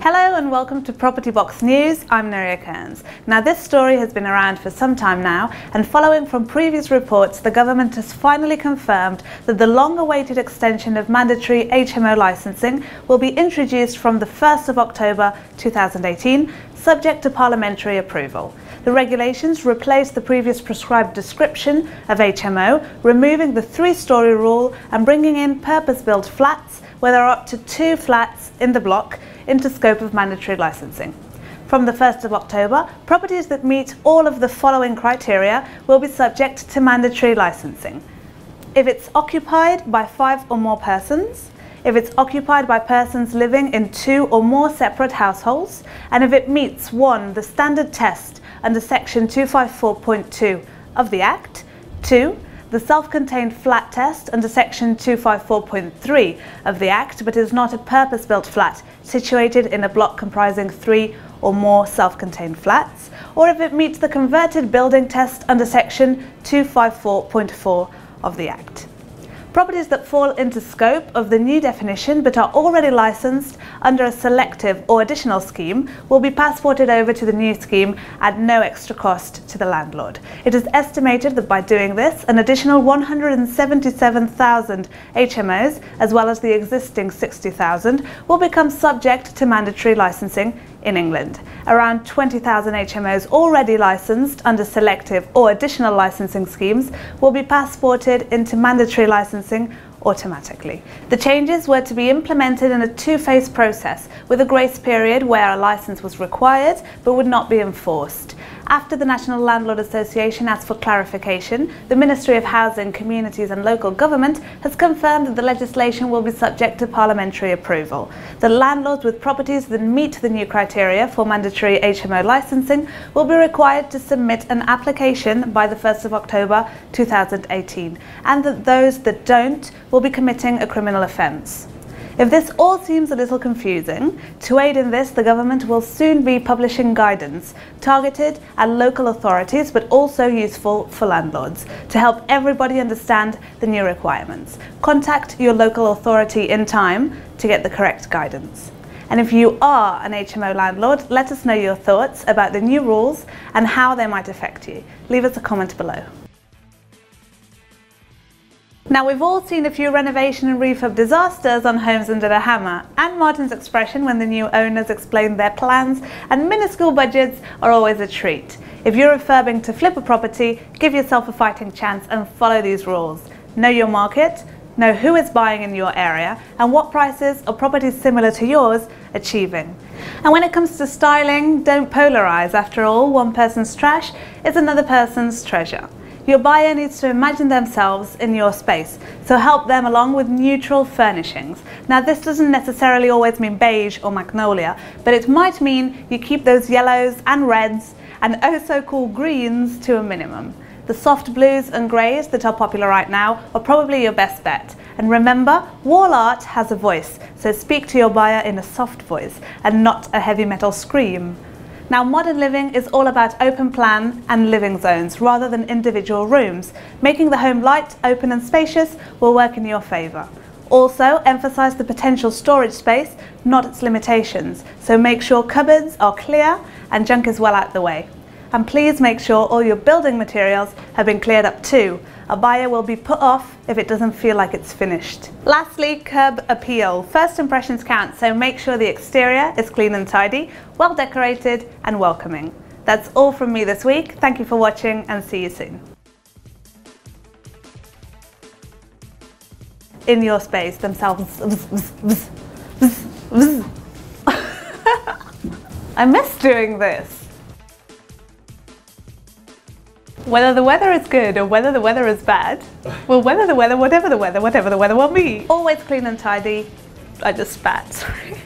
Hello and welcome to Property Box News. I'm Nuria Kearns. Now this story has been around for some time now, and following from previous reports, the government has finally confirmed that the long-awaited extension of mandatory HMO licensing will be introduced from the 1st of October 2018, subject to parliamentary approval. The regulations replace the previous prescribed description of HMO, removing the 3-storey rule and bringing in purpose-built flats where there are up to 2 flats in the block into scope of mandatory licensing. From the 1st of October, properties that meet all of the following criteria will be subject to mandatory licensing. If it's occupied by 5 or more persons, if it's occupied by persons living in 2 or more separate households, and if it meets 1. The standard test under section 254.2 of the Act, 2. The self-contained flat test under section 254.3 of the Act, but is not a purpose-built flat situated in a block comprising 3 or more self-contained flats, or if it meets the converted building test under section 254.4 of the Act. Properties that fall into scope of the new definition but are already licensed under a selective or additional scheme will be passported over to the new scheme at no extra cost to the landlord. It is estimated that by doing this, an additional 177,000 HMOs, as well as the existing 60,000, will become subject to mandatory licensing in England. Around 20,000 HMOs already licensed under selective or additional licensing schemes will be passported into mandatory licensing automatically. The changes were to be implemented in a 2-phase process, with a grace period where a license was required but would not be enforced. After the National Landlord Association asked for clarification, the Ministry of Housing, Communities and Local Government has confirmed that the legislation will be subject to parliamentary approval. The landlords with properties that meet the new criteria for mandatory HMO licensing will be required to submit an application by the 1st of October 2018, and that those that don't will be committing a criminal offence. If this all seems a little confusing, to aid in this, the government will soon be publishing guidance targeted at local authorities but also useful for landlords to help everybody understand the new requirements. Contact your local authority in time to get the correct guidance. And if you are an HMO landlord, let us know your thoughts about the new rules and how they might affect you. Leave us a comment below. Now, we've all seen a few renovation and refurb disasters on Homes Under the Hammer, and Martin's expression when the new owners explain their plans and minuscule budgets are always a treat. If you're refurbing to flip a property, give yourself a fighting chance and follow these rules. Know your market, know who is buying in your area, and what prices are properties similar to yours achieving. And when it comes to styling, don't polarize. After all, one person's trash is another person's treasure. Your buyer needs to imagine themselves in your space, so help them along with neutral furnishings. Now, this doesn't necessarily always mean beige or magnolia, but it might mean you keep those yellows and reds and oh so cool greens to a minimum. The soft blues and greys that are popular right now are probably your best bet. And remember, wall art has a voice, so speak to your buyer in a soft voice and not a heavy metal scream. Now, modern living is all about open plan and living zones rather than individual rooms. Making the home light, open and spacious will work in your favour. Also, emphasise the potential storage space, not its limitations. So make sure cupboards are clear and junk is well out the way. And please make sure all your building materials have been cleared up too. A buyer will be put off if it doesn't feel like it's finished. Lastly, curb appeal. First impressions count, so make sure the exterior is clean and tidy, well decorated and welcoming. That's all from me this week. Thank you for watching and see you soon. In your space themselves. I miss doing this. Whether the weather is good or whether the weather is bad, well, whatever the weather will be. Always clean and tidy. I just spat, sorry.